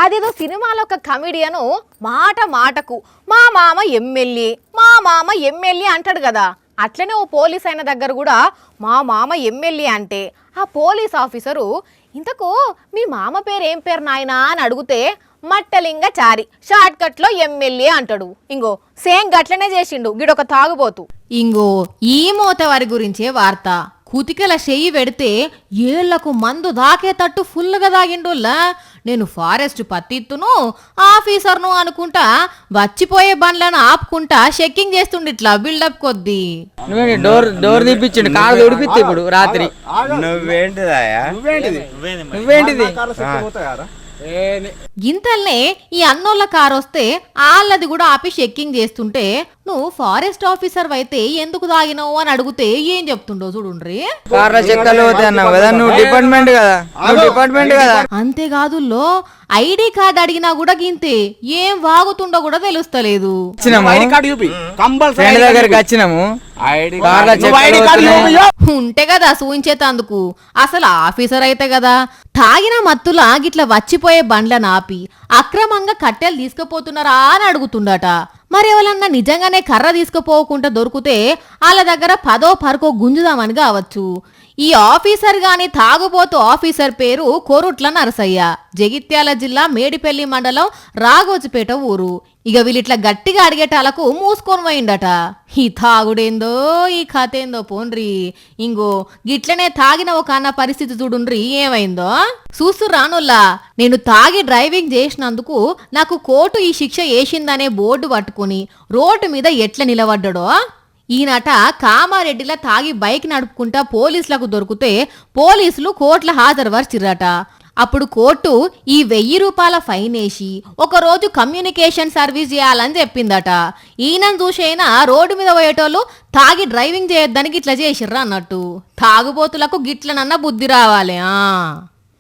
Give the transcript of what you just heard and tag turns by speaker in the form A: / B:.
A: అదేదో సినిమాలో ఒక కమెడియను మాట మాటకు మా మామ ఎమ్మెల్యే అంటాడు కదా, అట్లనే ఓ పోలీస్ అయిన దగ్గర కూడా మా మామ ఎమ్మెల్యే అంటే ఆ పోలీస్ ఆఫీసరు ఇంతకు మీ మామ పేరు ఏం పేరు నాయనా అని అడిగితే మట్టలింగ చారి షార్ట్ కట్ లో ఎమ్మెల్యే అంటాడు. ఇంగో సేమ్ గట్లనే చేసిండు గిడొక తాగుబోతు.
B: ఇంగో ఈ మోతవారి గురించే వార్త. కుతికల చెయ్యి పెడితే ఏళ్లకు మందు దాకేటట్టు ఫుల్గా తాగిండుల్లా. నేను ఫారెస్ట్ పత్తిత్తును ఆఫీసర్ను అనుకుంటా వచ్చిపోయే బండ్లను ఆపుకుంటా చెక్కింగ్ చేస్తుండిట్లా బిల్డప్ కొద్దీ.
C: డోర్ తీపిచ్చిండు, కారు ఉడిపిత్తి ఇప్పుడు రాత్రి. నువ్వేంటిది
B: గింతల్నే ఈ అన్నోళ్ళ కారు వస్తే వాళ్ళది కూడా ఆపి చెక్కింగ్ చేస్తుంటే నువ్వు ఫారెస్ట్ ఆఫీసర్ అయితే ఎందుకు తాగినావు అని అడిగితే ఏం చెప్తుండో చూడుండ్రి. అంతేకాదు ఐడి కార్డు అడిగినా కూడా గింతే, ఏం వాగుతుండో కూడా తెలుస్తలేదు. ఉంటే కదా చూయించేతందుకు, అసలు ఆఫీసర్ అయితే కదా. తాగిన మత్తులా గిట్ల వచ్చిపోయే బండ్లను ఆపి అక్రమంగా కట్టెలు తీసుకుపోతున్నారా అని అడుగుతుండట. మరెవరన్నా నిజంగానే కర్ర తీసుకుపోకుండా దొరికితే వాళ్ళ దగ్గర 10ో 10కో గుంజుదామని కావచ్చు. ఈ ఆఫీసర్ గాని తాగుబోతు ఆఫీసర్ పేరు కోరుట్ల నరసయ్య, జగిత్యాల జిల్లా మేడిపల్లి మండలం రాగోజుపేట ఊరు. ఇక వీళ్ళిట్లా గట్టిగా అడిగేటాలకు మూసుకొని పోయిండట. ఈ తాగుడేందో ఈ కథ ఏందో పోన్రి. ఇంగో గిట్లనే తాగిన ఒక అన్న పరిస్థితి చూడుండ్రి ఏమైందో. చూస్తూ రానుల్లా, నేను తాగి డ్రైవింగ్ చేసినందుకు నాకు కోర్టు ఈ శిక్ష వేసిందనే బోర్డు పట్టుకుని రోడ్డు మీద ఎట్లా నిలబడ్డాడో. ఈయనట కామారెడ్డిలా తాగి బైక్ నడుపుకుంటా పోలీసులకు దొరికితే పోలీసులు కోర్టుల హాజరుపరిచిర్రట. అప్పుడు కోర్టు ఈ 1000 రూపాయల ఫైన్ వేసి ఒకరోజు కమ్యూనికేషన్ సర్వీస్ చేయాలని చెప్పిందట. ఈయనను చూసైనా రోడ్డు మీద పోయేటోళ్ళు తాగి డ్రైవింగ్ చేయొద్దని గిట్ల చేసిర్రు అన్నట్టు. తాగుబోతులకు గిట్లనన్న బుద్ధి రావాలి.